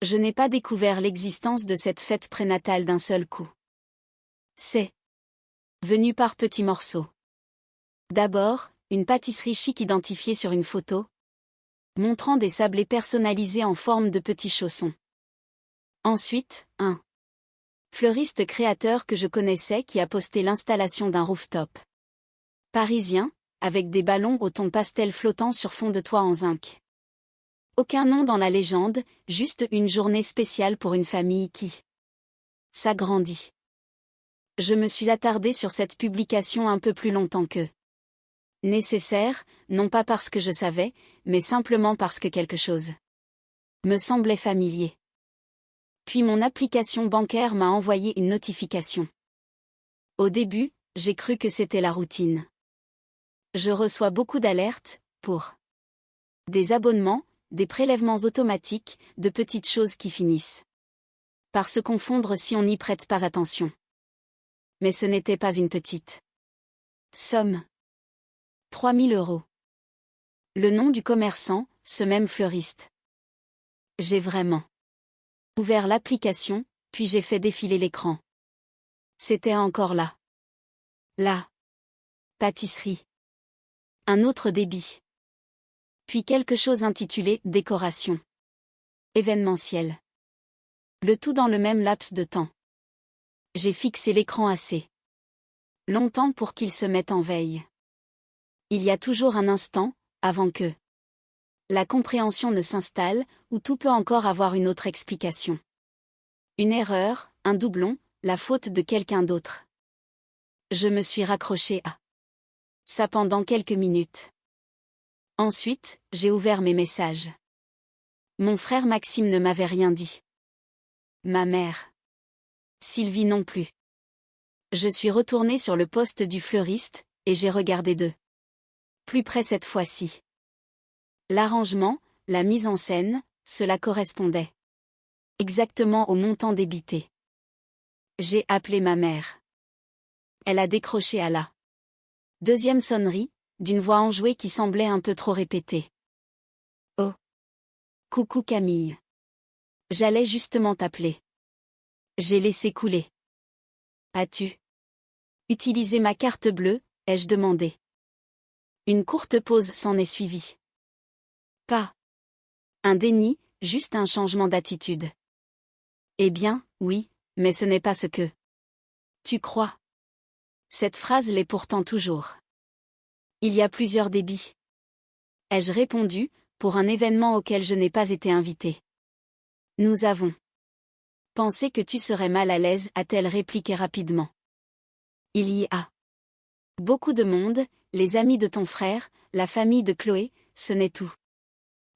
Je n'ai pas découvert l'existence de cette fête prénatale d'un seul coup. C'est venu par petits morceaux. D'abord, une pâtisserie chic identifiée sur une photo, montrant des sablés personnalisés en forme de petits chaussons. Ensuite, un fleuriste créateur que je connaissais qui a posté l'installation d'un rooftop parisien, avec des ballons au ton pastel flottant sur fond de toit en zinc. Aucun nom dans la légende, juste une journée spéciale pour une famille qui s'agrandit. Je me suis attardée sur cette publication un peu plus longtemps que nécessaire, non pas parce que je savais, mais simplement parce que quelque chose me semblait familier. Puis mon application bancaire m'a envoyé une notification. Au début, j'ai cru que c'était la routine. Je reçois beaucoup d'alertes, pour des abonnements, des prélèvements automatiques, de petites choses qui finissent par se confondre si on n'y prête pas attention. Mais ce n'était pas une petite somme. 3 000 €. Le nom du commerçant, ce même fleuriste. J'ai vraiment ouvert l'application, puis j'ai fait défiler l'écran. C'était encore là. La pâtisserie. Un autre débit. Puis quelque chose intitulé « Décoration événementielle ». Le tout dans le même laps de temps. J'ai fixé l'écran assez longtemps pour qu'il se mette en veille. Il y a toujours un instant, avant que la compréhension ne s'installe, où tout peut encore avoir une autre explication. Une erreur, un doublon, la faute de quelqu'un d'autre. Je me suis raccrochée à ça pendant quelques minutes. Ensuite, j'ai ouvert mes messages. Mon frère Maxime ne m'avait rien dit. Ma mère. Sylvie non plus. Je suis retournée sur le poste du fleuriste, et j'ai regardé de plus près cette fois-ci. L'arrangement, la mise en scène, cela correspondait exactement au montant débité. J'ai appelé ma mère. Elle a décroché à la deuxième sonnerie, d'une voix enjouée qui semblait un peu trop répétée. Oh. Coucou Camille. J'allais justement t'appeler. J'ai laissé couler. As-tu utilisé ma carte bleue, ai-je demandé. Une courte pause s'en est suivie. Pas un déni, juste un changement d'attitude. Eh bien, oui, mais ce n'est pas ce que tu crois. Cette phrase l'est pourtant toujours. Il y a plusieurs débits. Ai-je répondu, pour un événement auquel je n'ai pas été invitée. Nous avons pensé que tu serais mal à l'aise, a-t-elle répliqué rapidement. Il y a beaucoup de monde, les amis de ton frère, la famille de Chloé, ce n'est tout.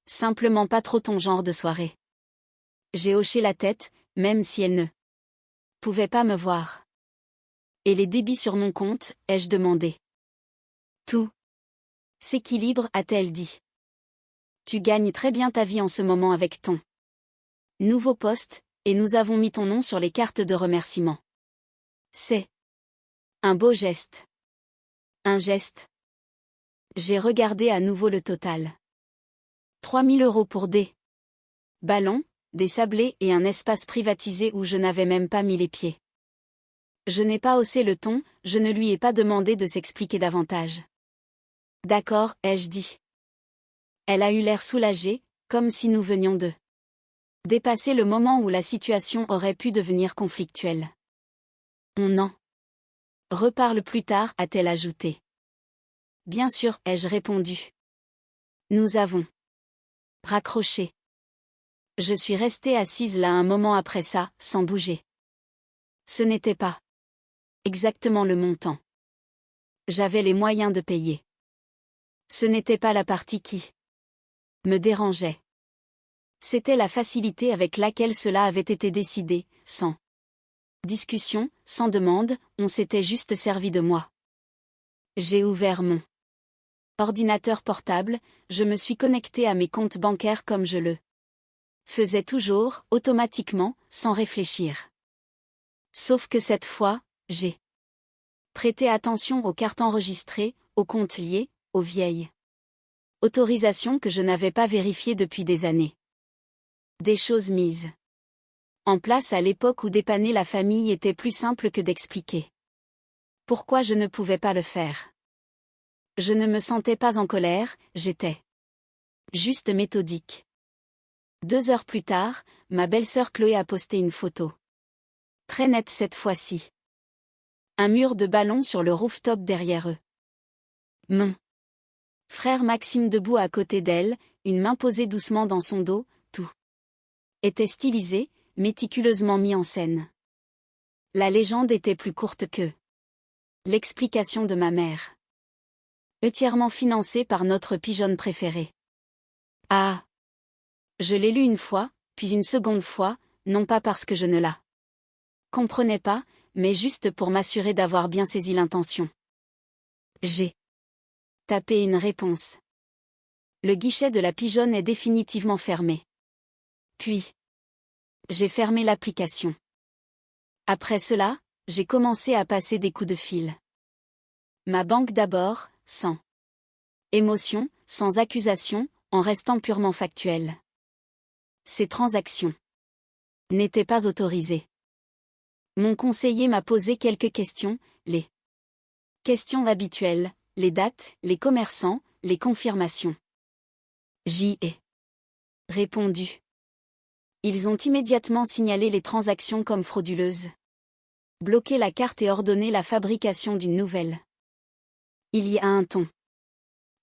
Simplement pas trop ton genre de soirée. J'ai hoché la tête, même si elle ne pouvait pas me voir. Et les débits sur mon compte, ai-je demandé. Tout s'équilibre, a-t-elle dit. Tu gagnes très bien ta vie en ce moment avec ton nouveau poste, et nous avons mis ton nom sur les cartes de remerciement. C'est un beau geste. Un geste. J'ai regardé à nouveau le total. 3 000 € pour des ballons, des sablés et un espace privatisé où je n'avais même pas mis les pieds. Je n'ai pas haussé le ton, je ne lui ai pas demandé de s'expliquer davantage. D'accord, ai-je dit. Elle a eu l'air soulagée, comme si nous venions de dépasser le moment où la situation aurait pu devenir conflictuelle. On en reparle plus tard, a-t-elle ajouté. Bien sûr, ai-je répondu. Nous avons raccroché. Je suis restée assise là un moment après ça, sans bouger. Ce n'était pas exactement le montant. J'avais les moyens de payer. Ce n'était pas la partie qui me dérangeait. C'était la facilité avec laquelle cela avait été décidé, sans discussion, sans demande, on s'était juste servi de moi. J'ai ouvert mon ordinateur portable, je me suis connectée à mes comptes bancaires comme je le faisais toujours, automatiquement, sans réfléchir. Sauf que cette fois, j'ai prêté attention aux cartes enregistrées, aux comptes liés, aux vieilles autorisations que je n'avais pas vérifiées depuis des années. Des choses mises en place à l'époque où dépanner la famille était plus simple que d'expliquer pourquoi je ne pouvais pas le faire. Je ne me sentais pas en colère, j'étais juste méthodique. 2 heures plus tard, ma belle-sœur Chloé a posté une photo. Très nette cette fois-ci. Un mur de ballons sur le rooftop derrière eux. Mon frère Maxime debout à côté d'elle, une main posée doucement dans son dos, tout était stylisé, méticuleusement mis en scène. La légende était plus courte que l'explication de ma mère. Entièrement financée par notre pigeonne préférée. Ah! Je l'ai lu une fois, puis une seconde fois, non pas parce que je ne la comprenais pas, mais juste pour m'assurer d'avoir bien saisi l'intention. J'ai tapé une réponse. Le guichet de la pigeonne est définitivement fermé. Puis, j'ai fermé l'application. Après cela, j'ai commencé à passer des coups de fil. Ma banque d'abord, sans émotion, sans accusation, en restant purement factuel. Ces transactions n'étaient pas autorisées. Mon conseiller m'a posé quelques questions, les questions habituelles, les dates, les commerçants, les confirmations. J'y ai répondu. Ils ont immédiatement signalé les transactions comme frauduleuses. Bloqué la carte et ordonné la fabrication d'une nouvelle. Il y a un ton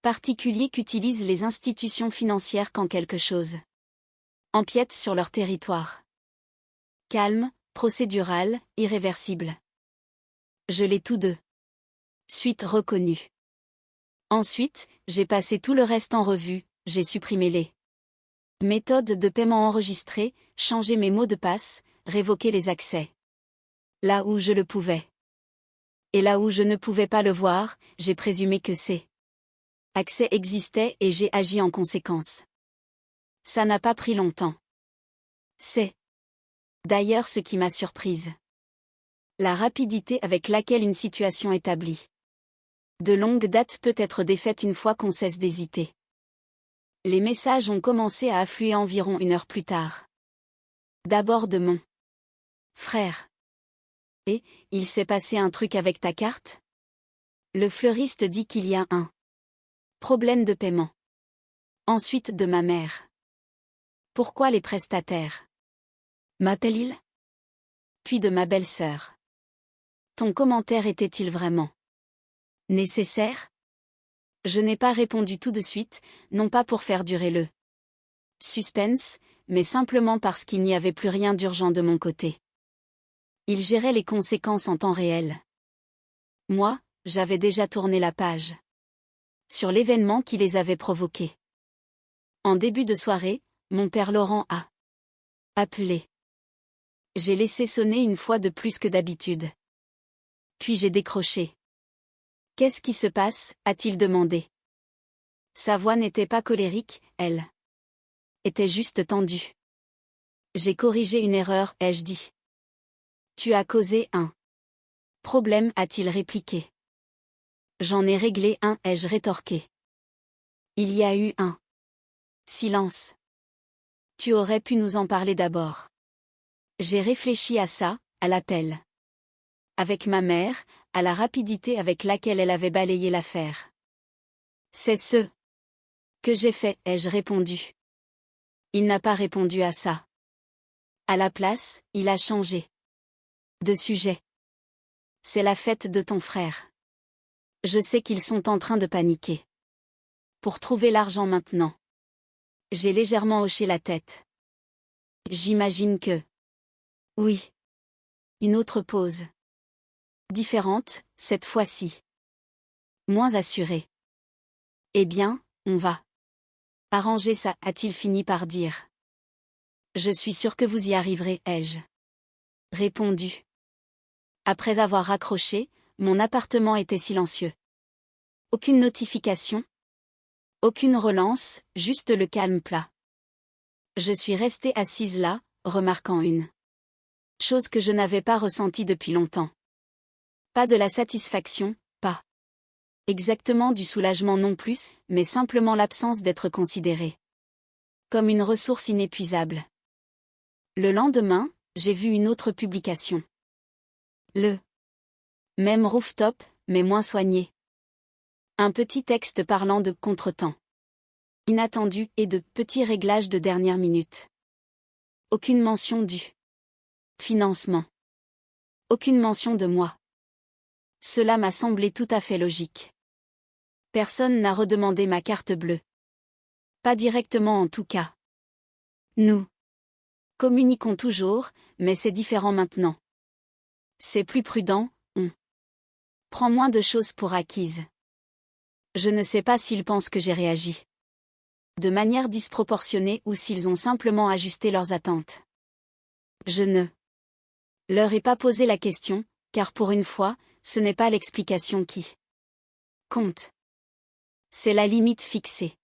particulier qu'utilisent les institutions financières quand quelque chose empiète sur leur territoire. Calme, procédural, irréversible. Je l'ai tous deux suite reconnu. Ensuite, j'ai passé tout le reste en revue, j'ai supprimé les méthodes de paiement enregistrées, changé mes mots de passe, révoqué les accès. Là où je le pouvais. Et là où je ne pouvais pas le voir, j'ai présumé que ces accès existaient et j'ai agi en conséquence. Ça n'a pas pris longtemps. C'est d'ailleurs ce qui m'a surprise. La rapidité avec laquelle une situation établie de longue date peut être défaite une fois qu'on cesse d'hésiter. Les messages ont commencé à affluer environ 1 heure plus tard. D'abord de mon frère. Et, il s'est passé un truc avec ta carte? Le fleuriste dit qu'il y a un problème de paiement. Ensuite de ma mère. Pourquoi les prestataires m'appellent-ils? Puis de ma belle-sœur. Ton commentaire était-il vraiment nécessaire? Je n'ai pas répondu tout de suite, non pas pour faire durer le suspense, mais simplement parce qu'il n'y avait plus rien d'urgent de mon côté. Il gérait les conséquences en temps réel. Moi, j'avais déjà tourné la page sur l'événement qui les avait provoqués. En début de soirée, mon père Laurent a appelé. J'ai laissé sonner une fois de plus que d'habitude. Puis j'ai décroché. Qu'est-ce qui se passe, a-t-il demandé. Sa voix n'était pas colérique, elle était juste tendue. J'ai corrigé une erreur, ai-je dit. Tu as causé un problème, a-t-il répliqué. J'en ai réglé un, ai-je rétorqué. Il y a eu un silence. Tu aurais pu nous en parler d'abord. J'ai réfléchi à ça, à l'appel. Avec ma mère, à la rapidité avec laquelle elle avait balayé l'affaire. C'est ce que j'ai fait, ai-je répondu. Il n'a pas répondu à ça. À la place, il a changé de sujet. C'est la fête de ton frère. Je sais qu'ils sont en train de paniquer. Pour trouver l'argent maintenant. J'ai légèrement hoché la tête. J'imagine que... Oui. Une autre pause. Différente, cette fois-ci. Moins assurée. Eh bien, on va arranger ça, a-t-il fini par dire. Je suis sûr que vous y arriverez, ai-je répondu. Après avoir raccroché, mon appartement était silencieux. Aucune notification. Aucune relance, juste le calme plat. Je suis restée assise là, remarquant une chose que je n'avais pas ressentie depuis longtemps. Pas de la satisfaction, pas exactement du soulagement non plus, mais simplement l'absence d'être considérée comme une ressource inépuisable. Le lendemain, j'ai vu une autre publication. Le même rooftop, mais moins soigné. Un petit texte parlant de contretemps inattendu et de petits réglages de dernière minute. Aucune mention du financement. Aucune mention de moi. Cela m'a semblé tout à fait logique. Personne n'a redemandé ma carte bleue. Pas directement en tout cas. Nous communiquons toujours, mais c'est différent maintenant. C'est plus prudent, on prend moins de choses pour acquises. Je ne sais pas s'ils pensent que j'ai réagi de manière disproportionnée ou s'ils ont simplement ajusté leurs attentes. Je ne leur ai pas posé la question, car pour une fois, ce n'est pas l'explication qui compte. C'est la limite fixée.